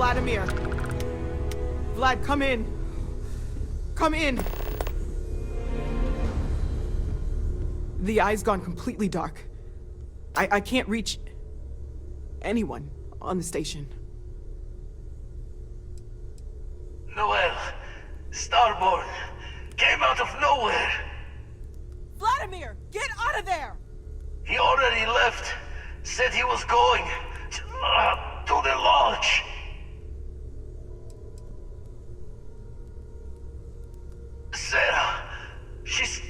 Vladimir. Vlad, come in. Come in. The eye's gone completely dark. I can't reach anyone on the station. Noel, Starborn, came out of nowhere. Vladimir, get out of there! He already left. Said he was going to the lodge. Sarah, she's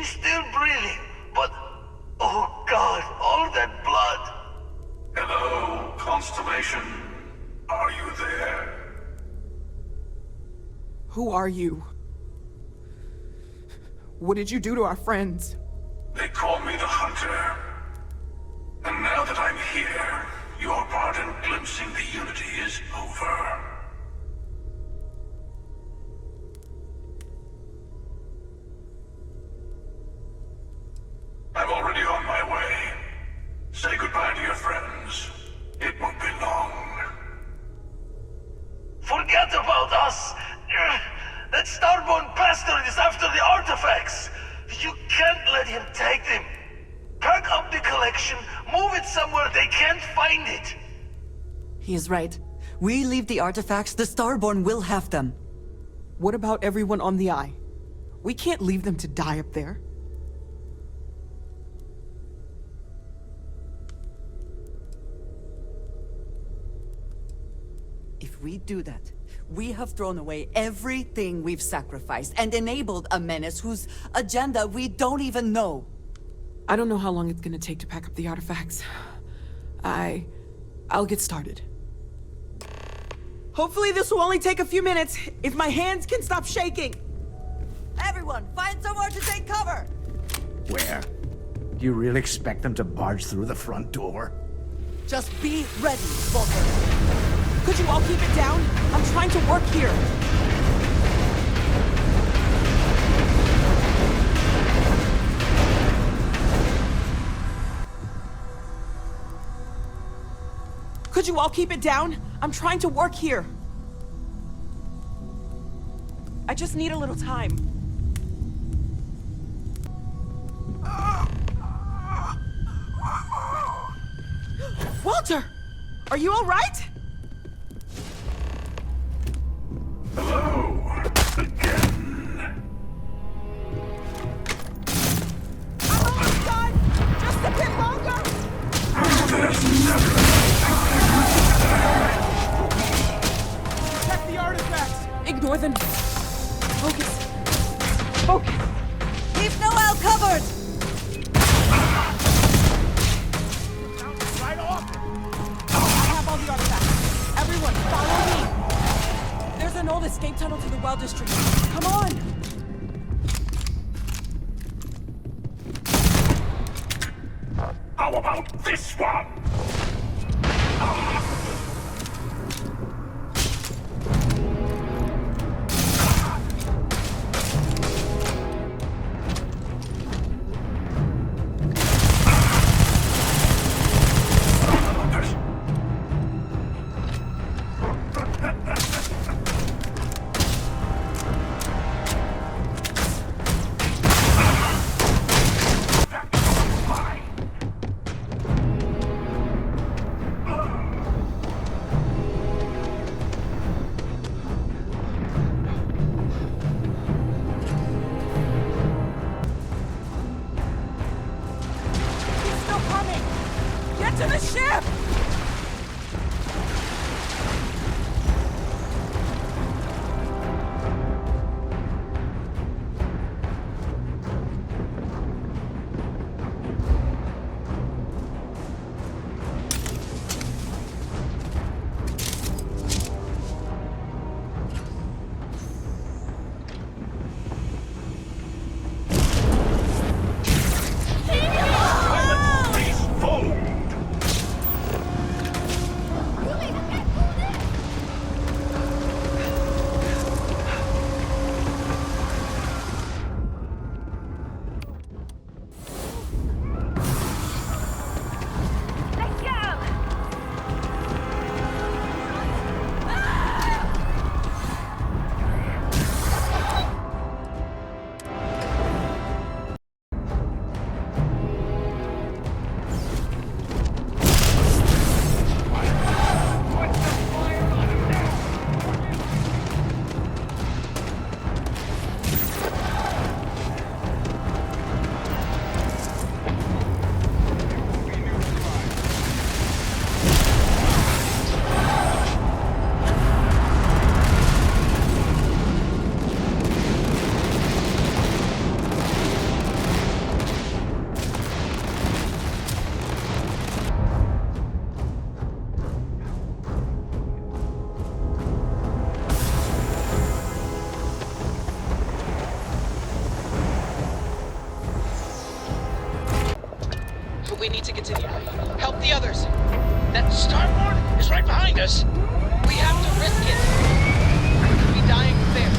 still breathing, but oh God, all that blood. Hello, Constellation. Are you there? Who are you? What did you do to our friends? They call me the Hunter. And now that I'm here, your part in glimpsing the Unity is over. I'm already on my way. Say goodbye to your friends. It won't be long. Forget about us! That Starborn bastard is after the artifacts! You can't let him take them! Pack up the collection, move it somewhere they can't find it! He is right. We leave the artifacts, the Starborn will have them. What about everyone on the Eye? We can't leave them to die up there. If we do that, we have thrown away everything we've sacrificed and enabled a menace whose agenda we don't even know. I don't know how long it's gonna take to pack up the artifacts. I'll get started. Hopefully this will only take a few minutes, if my hands can stop shaking! Everyone, find somewhere to take cover! Where? Do you really expect them to barge through the front door? Just be ready, Baldur. Could you all keep it down? I'm trying to work here. Could you all keep it down? I'm trying to work here. I just need a little time. Walter! Are you all right? Hello, again. I'm almost done! Just a bit longer! There's never Check the artifacts! Ignore them. Focus. Focus! Keep Noel covered! Right off! I have all the artifacts. Everyone, follow me! There's an old escape tunnel to the well district. Come on! How about this one? To the ship! We need to get to the alley. Help the others. That Starborn is right behind us. We have to risk it. We could be dying there.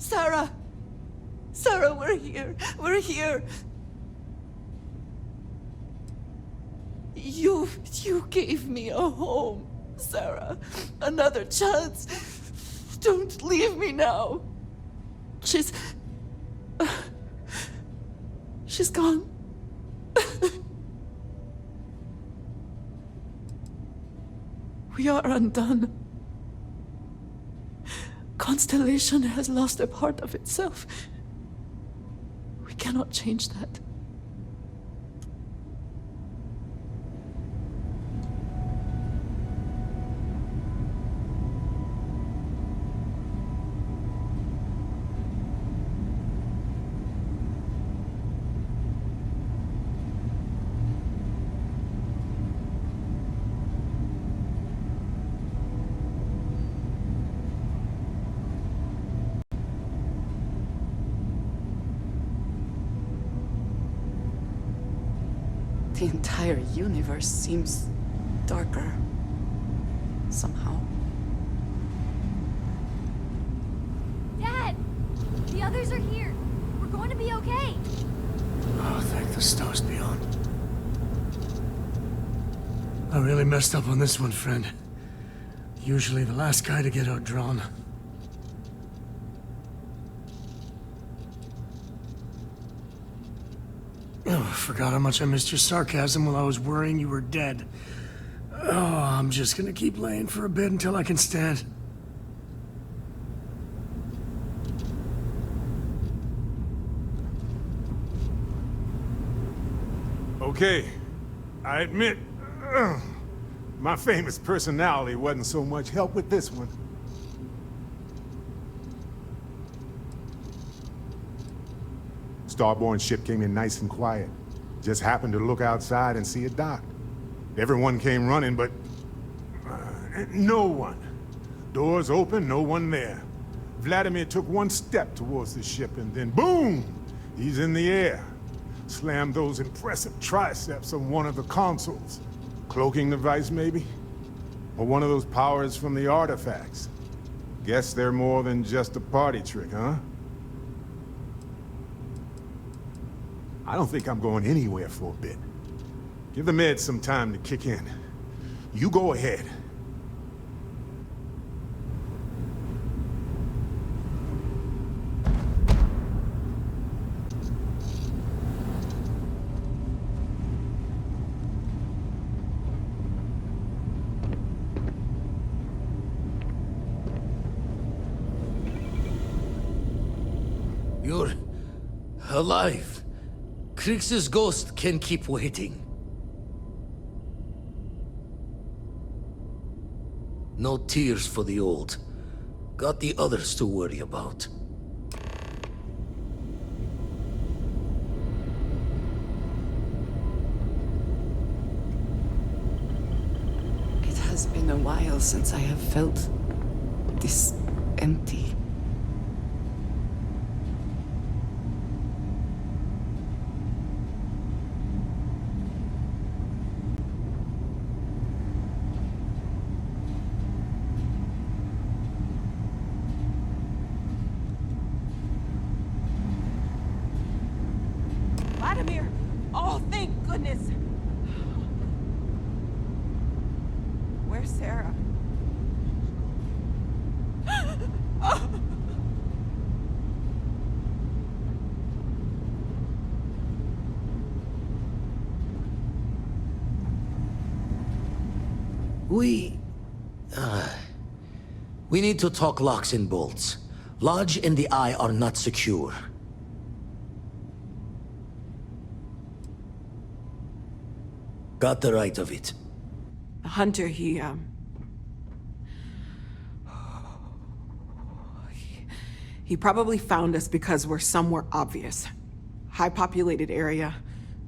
Sarah! Sarah, we're here. We're here. You gave me a home, Sarah. Another chance. Don't leave me now. She's gone. We are undone. Constellation has lost a part of itself. We cannot change that. The entire universe seems darker, somehow. Dad! The others are here. We're going to be okay. Oh, thank the stars beyond. I really messed up on this one, friend. Usually the last guy to get outdrawn. Oh, I forgot how much I missed your sarcasm while I was worrying you were dead. Oh, I'm just gonna keep laying for a bit until I can stand. Okay, I admit, my famous personality wasn't so much help with this one. Starborn ship came in nice and quiet. Just happened to look outside and see it docked. Everyone came running, but no one. Doors open, no one there. Vladimir took one step towards the ship and then boom! He's in the air. Slammed those impressive triceps on one of the consoles. Cloaking device, maybe? Or one of those powers from the artifacts. Guess they're more than just a party trick, huh? I don't think I'm going anywhere for a bit. Give the meds some time to kick in. You go ahead. You're alive. Krix's ghost can keep waiting. No tears for the old. Got the others to worry about. It has been a while since I have felt this empty. Vladimir! Oh, thank goodness! Where's Sarah? We need to talk locks and bolts. Lodge and the Eye are not secure. Got the right of it. The hunter, he probably found us because we're somewhere obvious. High-populated area,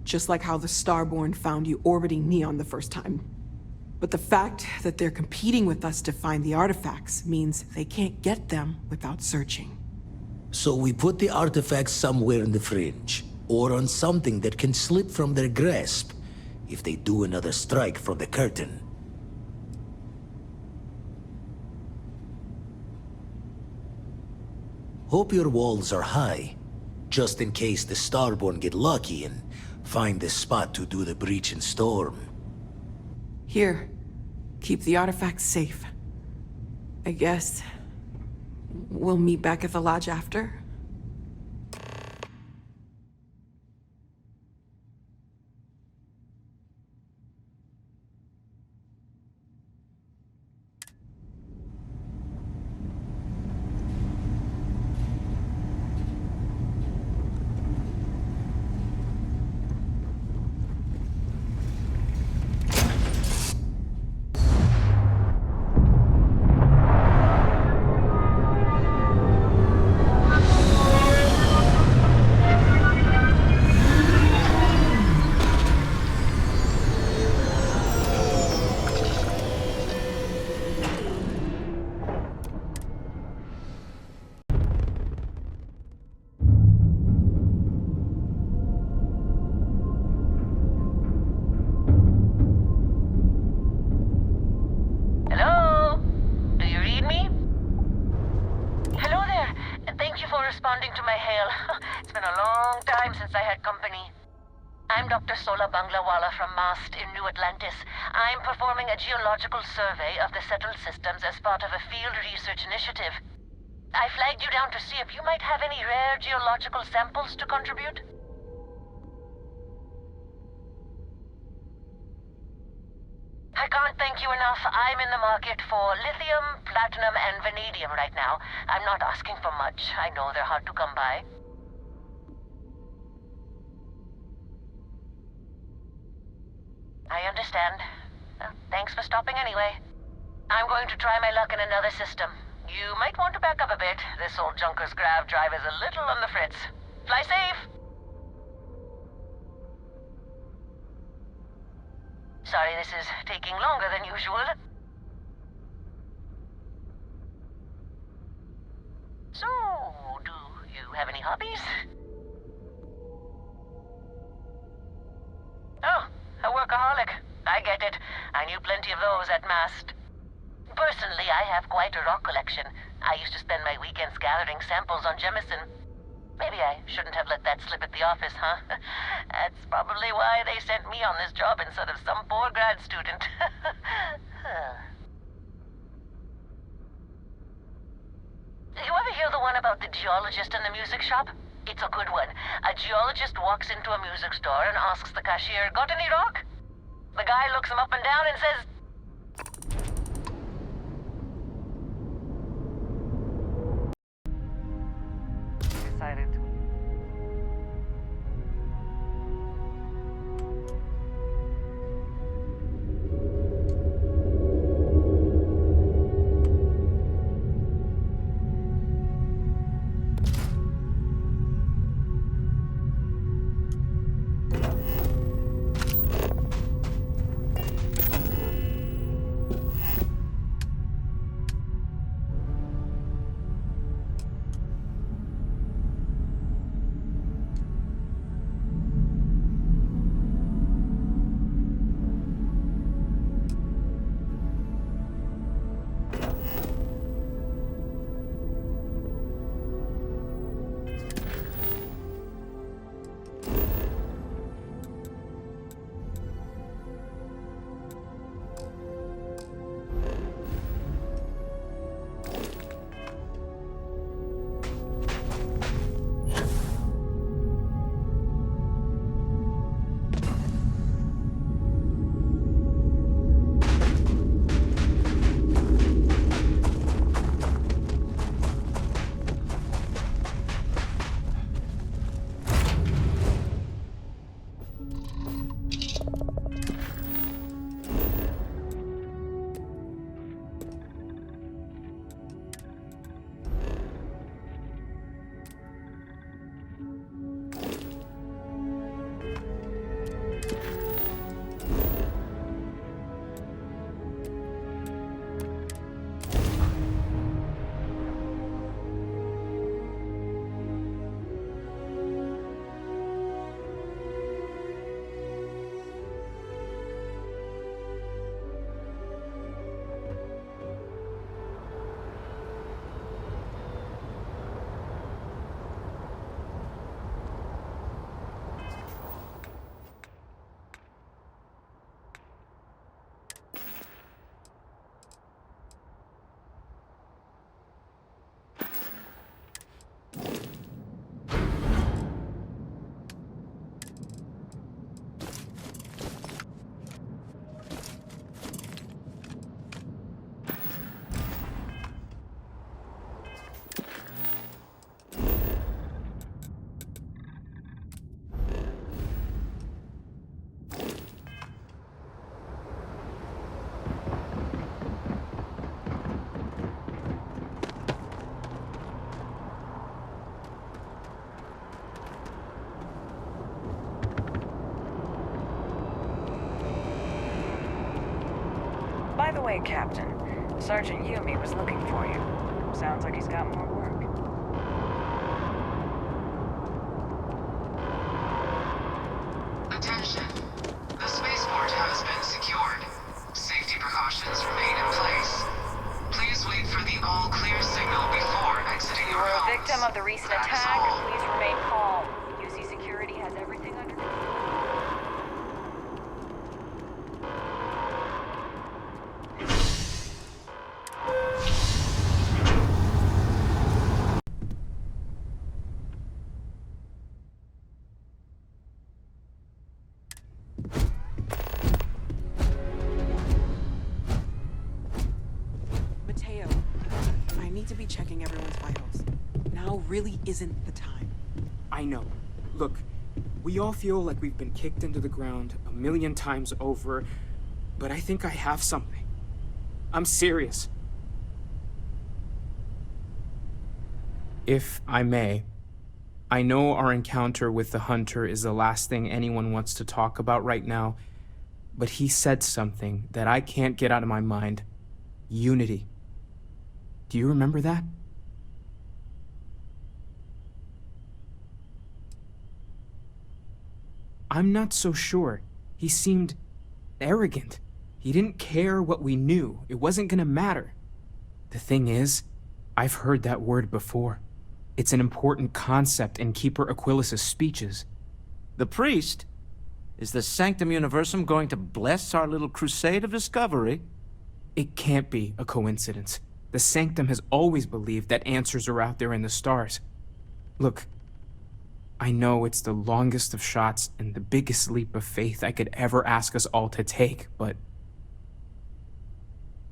just like how the Starborn found you orbiting Neon the first time. But the fact that they're competing with us to find the artifacts means they can't get them without searching. So we put the artifacts somewhere in the fringe, or on something that can slip from their grasp if they do another strike from the curtain. Hope your walls are high, just in case the Starborn get lucky and find the spot to do the breach and storm. Here, keep the artifacts safe. I guess we'll meet back at the lodge after. Responding to my hail. It's been a long time since I had company. I'm Dr. Sola Banglawala from MAST in New Atlantis. I'm performing a geological survey of the settled systems as part of a field research initiative. I flagged you down to see if you might have any rare geological samples to contribute. I can't thank you enough. I'm in the market for lithium, platinum, and vanadium right now. I'm not asking for much. I know they're hard to come by. I understand. Thanks for stopping anyway. I'm going to try my luck in another system. You might want to back up a bit. This old junker's grav drive is a little on the fritz. Fly safe! Sorry this is taking longer than usual. So, do you have any hobbies? Oh, a workaholic. I get it. I knew plenty of those at MAST. Personally, I have quite a rock collection. I used to spend my weekends gathering samples on Jemison. Maybe I shouldn't have let that slip at the office, huh? That's probably why they sent me on this job instead of some poor grad student. You ever hear the one about the geologist in the music shop? It's a good one. A geologist walks into a music store and asks the cashier, "Got any rock?" The guy looks him up and down and says, decided to. By the way, Captain, Sergeant Yumi was looking for you. Sounds like he's got more work. Attention. The spaceport has been secured. Safety precautions remain in place. Please wait for the all-clear signal before exiting You your were a homes. victim of the recent That is attack. all. Please remain calm. UC Security has everything under control. Mateo, I need to be checking everyone's vitals. Now really isn't the time. I know. Look, we all feel like we've been kicked into the ground a million times over, but I think I have something. I'm serious. If I may, I know our encounter with the Hunter is the last thing anyone wants to talk about right now, but he said something that I can't get out of my mind. Unity. Do you remember that? I'm not so sure. He seemed arrogant. He didn't care what we knew. It wasn't gonna matter. The thing is, I've heard that word before. It's an important concept in Keeper Aquilas's speeches. The priest? Is the Sanctum Universum going to bless our little crusade of discovery? It can't be a coincidence. The Sanctum has always believed that answers are out there in the stars. Look, I know it's the longest of shots and the biggest leap of faith I could ever ask us all to take, but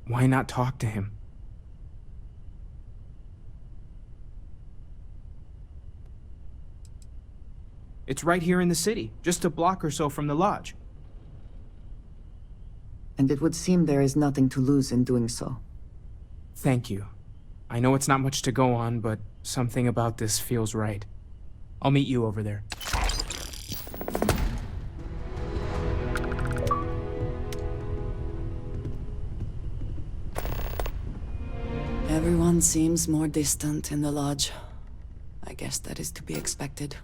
why not talk to him? It's right here in the city, just a block or so from the lodge. And it would seem there is nothing to lose in doing so. Thank you. I know it's not much to go on, but something about this feels right. I'll meet you over there. Everyone seems more distant in the lodge. I guess that is to be expected.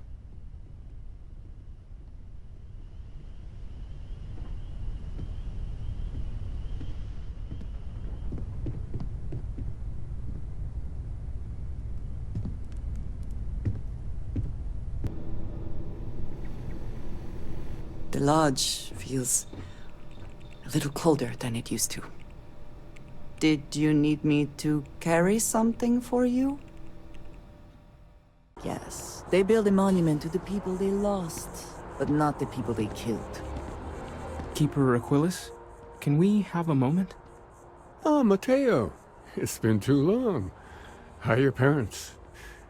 The lodge feels a little colder than it used to. Did you need me to carry something for you? Yes, they build a monument to the people they lost, but not the people they killed. Keeper Aquilas, can we have a moment? Oh, Mateo. It's been too long. How are your parents?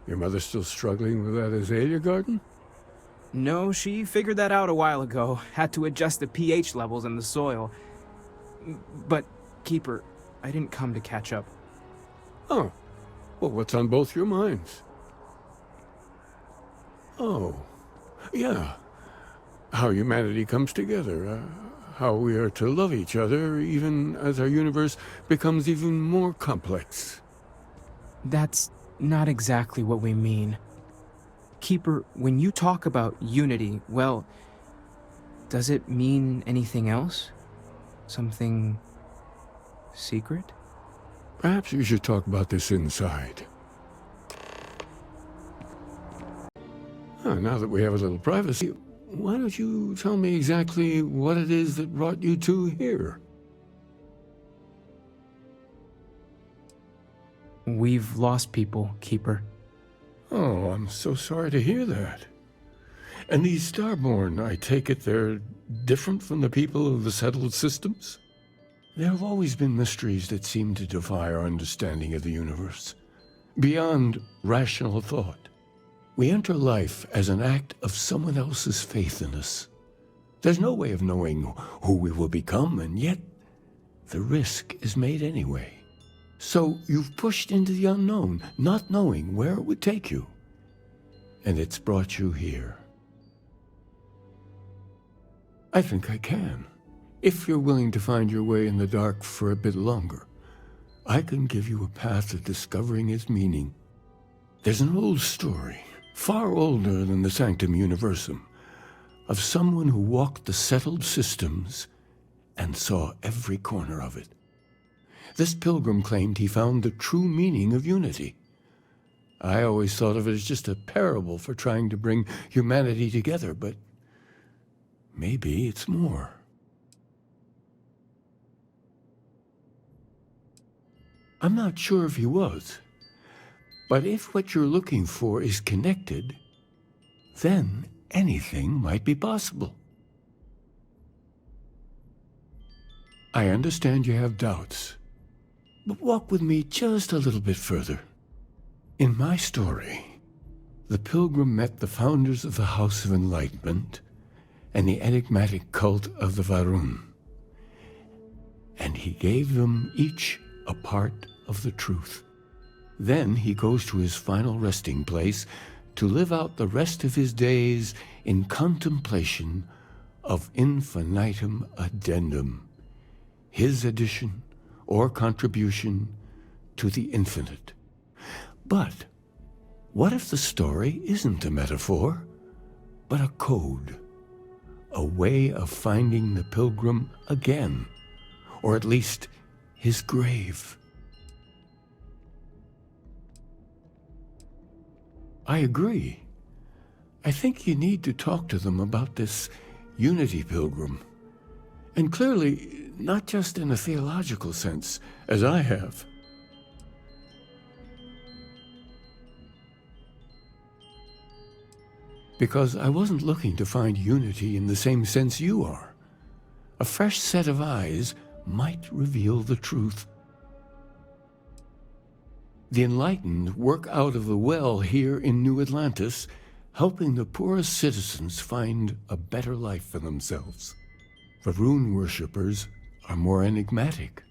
Your mother still struggling with that azalea garden? No, she figured that out a while ago. Had to adjust the pH levels in the soil. But, Keeper, I didn't come to catch up. Oh. Well, what's on both your minds? Oh. Yeah. How humanity comes together. How we are to love each other even as our universe becomes even more complex. That's not exactly what we mean. Keeper, when you talk about unity, well, does it mean anything else? Something secret? Perhaps we should talk about this inside. Now that we have a little privacy, why don't you tell me exactly what it is that brought you two here? We've lost people, Keeper. Oh, I'm so sorry to hear that. And these Starborn, I take it they're different from the people of the settled systems? There have always been mysteries that seem to defy our understanding of the universe, beyond rational thought. We enter life as an act of someone else's faith in us. There's no way of knowing who we will become, and yet the risk is made anyway. So you've pushed into the unknown, not knowing where it would take you. And it's brought you here. I think I can. If you're willing to find your way in the dark for a bit longer, I can give you a path to discovering its meaning. There's an old story, far older than the Sanctum Universum, of someone who walked the settled systems and saw every corner of it. This pilgrim claimed he found the true meaning of unity. I always thought of it as just a parable for trying to bring humanity together, but maybe it's more. I'm not sure if he was, but if what you're looking for is connected, then anything might be possible. I understand you have doubts, but walk with me just a little bit further. In my story, the pilgrim met the founders of the House of Enlightenment and the enigmatic cult of the Varun, and he gave them each a part of the truth. Then he goes to his final resting place to live out the rest of his days in contemplation of infinitum addendum, his addition or contribution to the infinite. But what if the story isn't a metaphor, but a code, a way of finding the pilgrim again, or at least his grave. I agree. I think you need to talk to them about this Unity Pilgrim. And clearly, not just in a theological sense, as I have. Because I wasn't looking to find unity in the same sense you are. A fresh set of eyes might reveal the truth. The enlightened work out of the well here in New Atlantis, helping the poorest citizens find a better life for themselves. The rune worshippers are more enigmatic,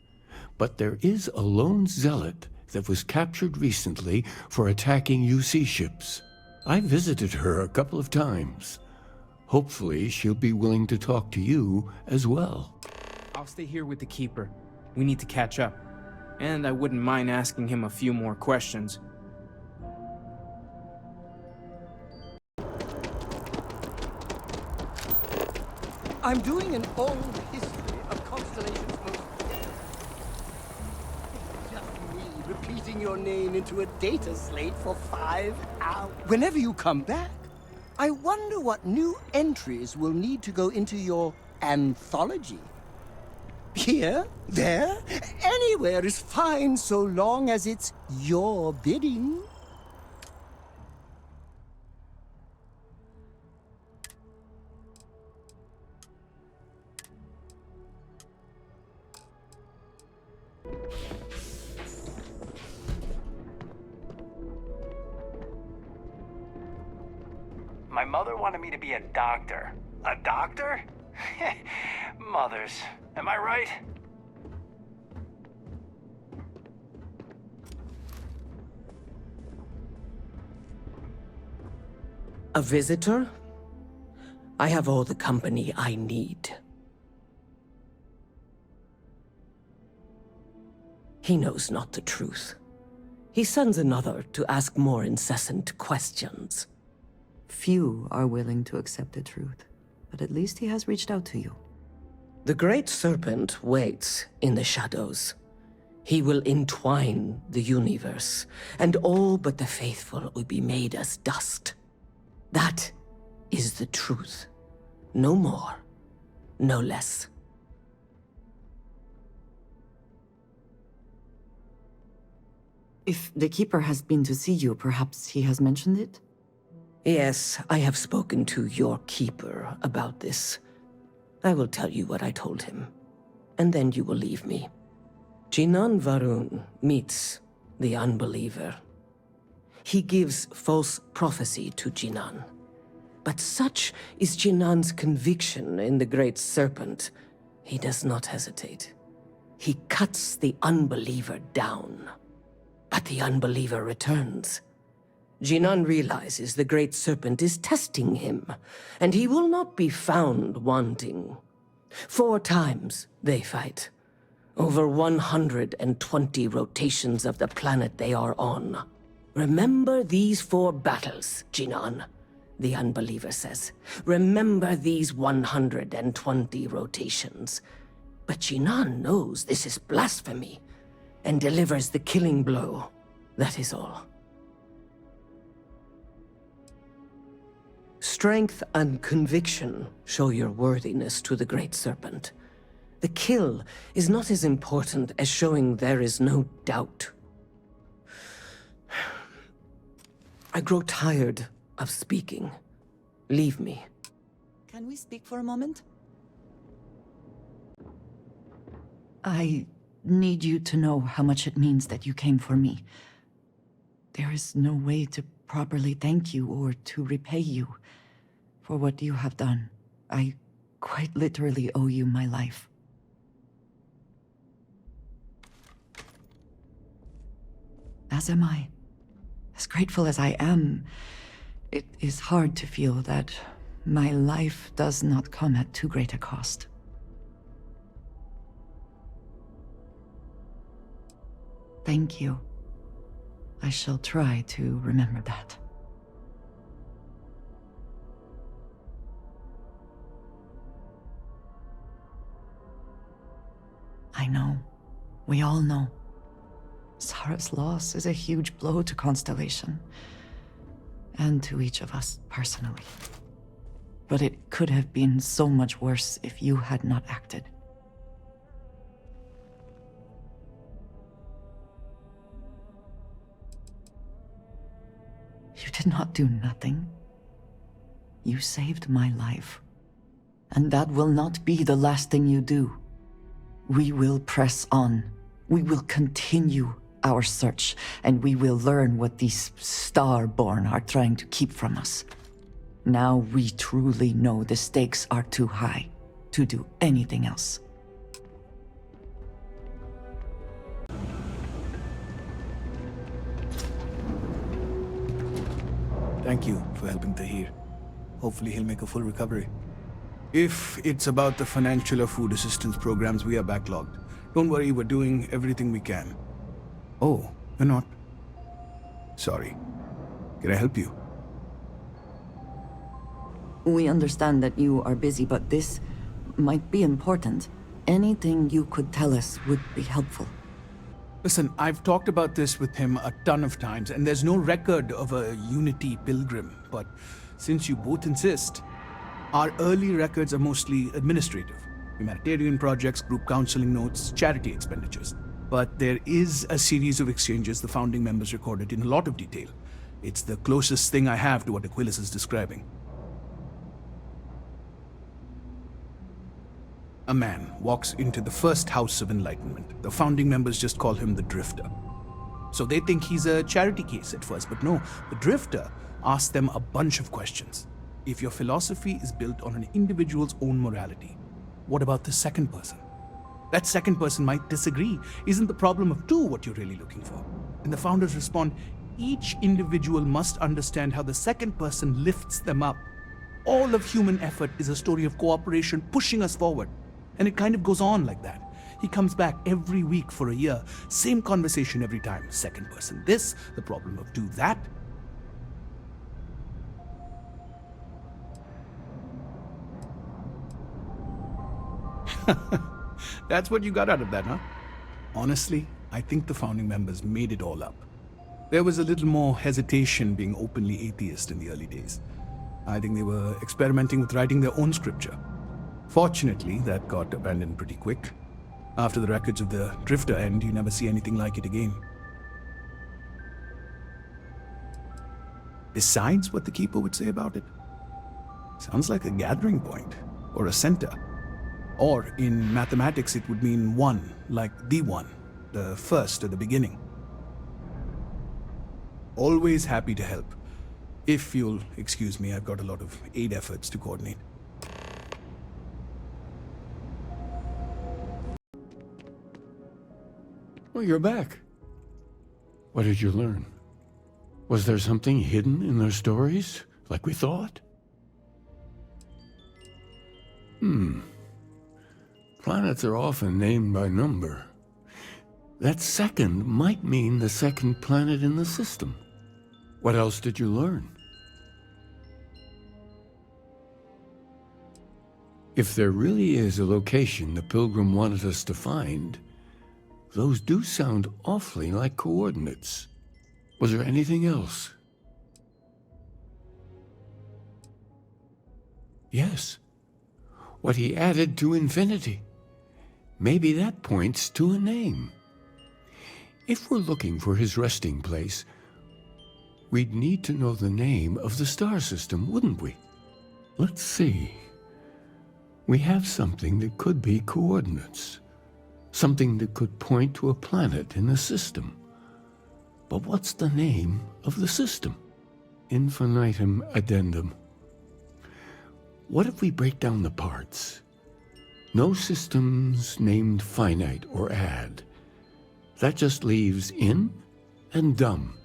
but there is a lone zealot that was captured recently for attacking UC ships. I visited her a couple of times. Hopefully, she'll be willing to talk to you as well. I'll stay here with the Keeper. We need to catch up. And I wouldn't mind asking him a few more questions. I'm doing an old history of Constellation's most... Just me repeating your name into a data slate for 5 hours. Whenever you come back, I wonder what new entries will need to go into your anthology. Here, there, anywhere is fine so long as it's your bidding. My mother wanted me to be a doctor. A doctor? Mothers. Am I right? A visitor? I have all the company I need. He knows not the truth. He sends another to ask more incessant questions. Few are willing to accept the truth, but at least he has reached out to you. The Great Serpent waits in the shadows. He will entwine the universe, and all but the faithful will be made as dust. That is the truth. No more, no less. If the Keeper has been to see you, perhaps he has mentioned it? Yes, I have spoken to your Keeper about this. I will tell you what I told him, and then you will leave me. Jinan Varun meets the unbeliever. He gives false prophecy to Jinan. But such is Jinan's conviction in the Great Serpent, he does not hesitate. He cuts the unbeliever down. But the unbeliever returns. Jinan realizes the Great Serpent is testing him, and he will not be found wanting. 4 times they fight. Over 120 rotations of the planet they are on. Remember these 4 battles, Jinan, the unbeliever says. Remember these 120 rotations. But Jinan knows this is blasphemy, and delivers the killing blow. That is all. Strength and conviction show your worthiness to the Great Serpent. The kill is not as important as showing there is no doubt. I grow tired of speaking. Leave me. Can we speak for a moment? I need you to know how much it means that you came for me. There is no way to properly thank you or to repay you for what you have done. I quite literally owe you my life. As am I. As grateful as I am, it is hard to feel that my life does not come at too great a cost. Thank you. I shall try to remember that. I know. We all know. Sarah's loss is a huge blow to Constellation. And to each of us personally. But it could have been so much worse if you had not acted. You did not do nothing. You saved my life. And that will not be the last thing you do. We will press on. We will continue our search, and we will learn what these Starborn are trying to keep from us. Now we truly know the stakes are too high to do anything else. Thank you for helping Tahir. Hopefully he'll make a full recovery. If it's about the financial or food assistance programs, we are backlogged. Don't worry, we're doing everything we can. Oh, you're not? Sorry. Can I help you? We understand that you are busy, but this might be important. Anything you could tell us would be helpful. Listen, I've talked about this with him a ton of times, and there's no record of a Unity pilgrim. But since you both insist, our early records are mostly administrative. Humanitarian projects, group counseling notes, charity expenditures. But there is a series of exchanges the founding members recorded in a lot of detail. It's the closest thing I have to what Aquilas is describing. A man walks into the first House of Enlightenment. The founding members just call him the Drifter. So they think he's a charity case at first, but no, the Drifter asks them a bunch of questions. If your philosophy is built on an individual's own morality, what about the second person? That second person might disagree. Isn't the problem of two what you're really looking for? And the founders respond, each individual must understand how the second person lifts them up. All of human effort is a story of cooperation pushing us forward. And it kind of goes on like that. He comes back every week for a year. Same conversation every time. Second person this, the problem of two that. That's what you got out of that, huh? Honestly, I think the founding members made it all up. There was a little more hesitation being openly atheist in the early days. I think they were experimenting with writing their own scripture. Fortunately, that got abandoned pretty quick. After the records of the Drifter end, you never see anything like it again. Besides what the Keeper would say about it, sounds like a gathering point, or a center. Or, in mathematics, it would mean one, like the one, the first or the beginning. Always happy to help. If you'll excuse me, I've got a lot of aid efforts to coordinate. Well, you're back. What did you learn? Was there something hidden in their stories, like we thought? Planets are often named by number. That second might mean the second planet in the system. What else did you learn? If there really is a location the Pilgrim wanted us to find, those do sound awfully like coordinates. Was there anything else? Yes. What he added to infinity. Maybe that points to a name. If we're looking for his resting place, we'd need to know the name of the star system, wouldn't we? Let's see. We have something that could be coordinates. Something that could point to a planet in the system. But what's the name of the system? Infinitum addendum. What if we break down the parts? No systems named finite or add. That just leaves in and dumb.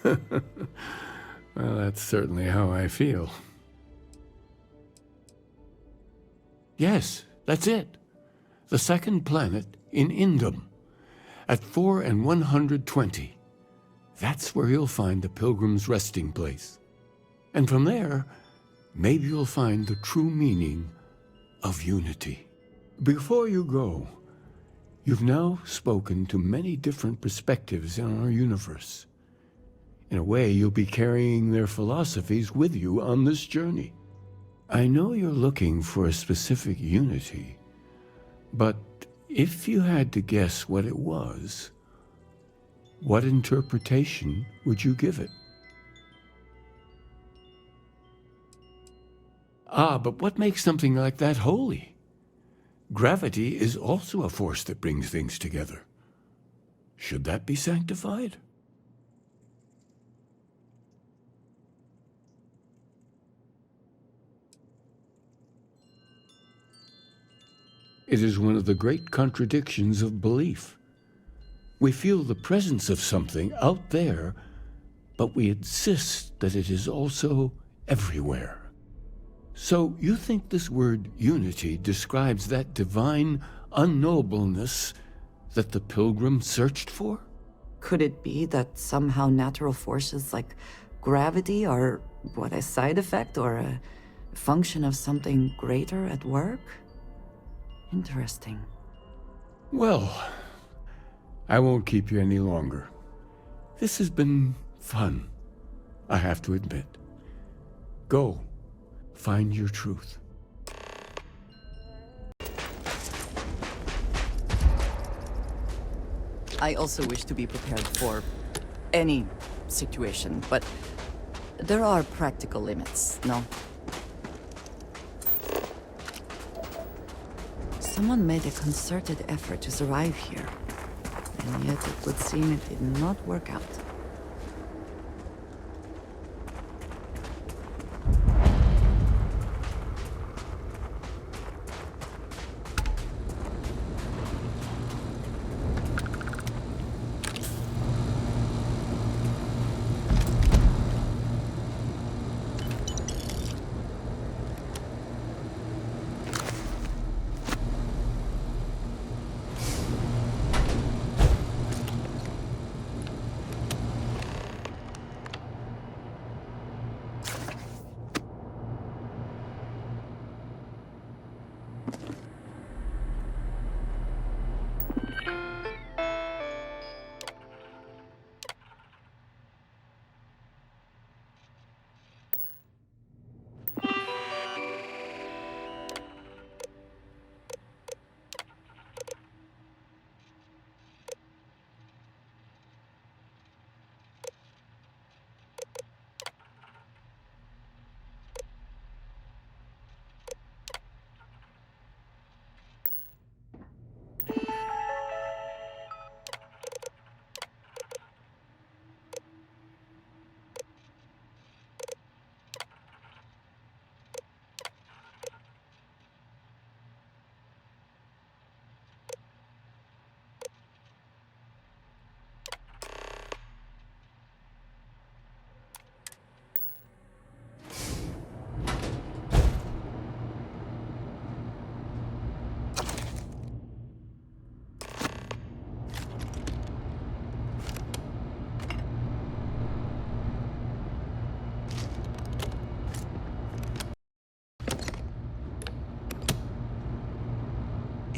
Well, that's certainly how I feel. Yes, that's it. The second planet in Indum, at 4 and 120. That's where you'll find the Pilgrim's resting place. And from there, maybe you'll find the true meaning of unity. Before you go, You've now spoken to many different perspectives in our universe. In a way, you'll be carrying their philosophies with you on this journey. I know you're looking for a specific unity, but if you had to guess what it was, what interpretation would you give it? Ah, but what makes something like that holy? Gravity is also a force that brings things together. Should that be sanctified? It is one of the great contradictions of belief. We feel the presence of something out there, but we insist that it is also everywhere. So you think this word unity describes that divine unknowableness that the pilgrim searched for? Could it be that somehow natural forces like gravity are, a side effect or a function of something greater at work? Interesting. Well, I won't keep you any longer. This has been fun, I have to admit. Go, find your truth. I also wish to be prepared for any situation, but there are practical limits, no? Someone made a concerted effort to survive here, and yet it would seem it did not work out.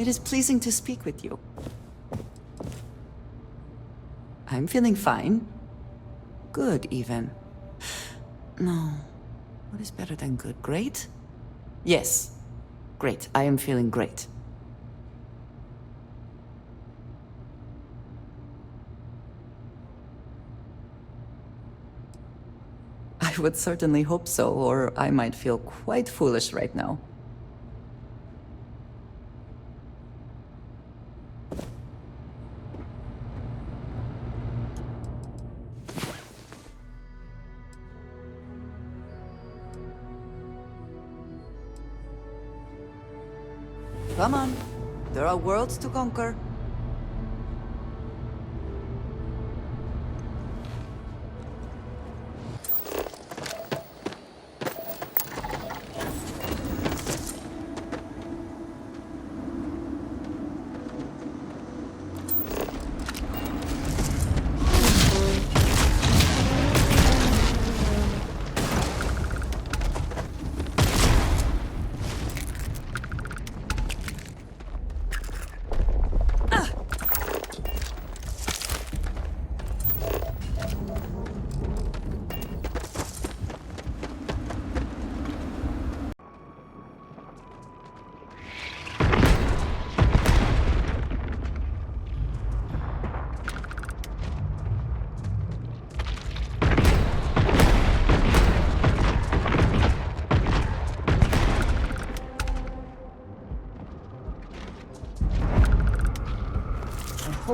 It is pleasing to speak with you. I'm feeling fine. Good, even. No. What is better than good? Great? Yes. Great. I am feeling great. I would certainly hope so, or I might feel quite foolish right now. Come on. There are worlds to conquer.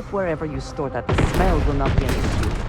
hope wherever you store that the smell will not be an issue.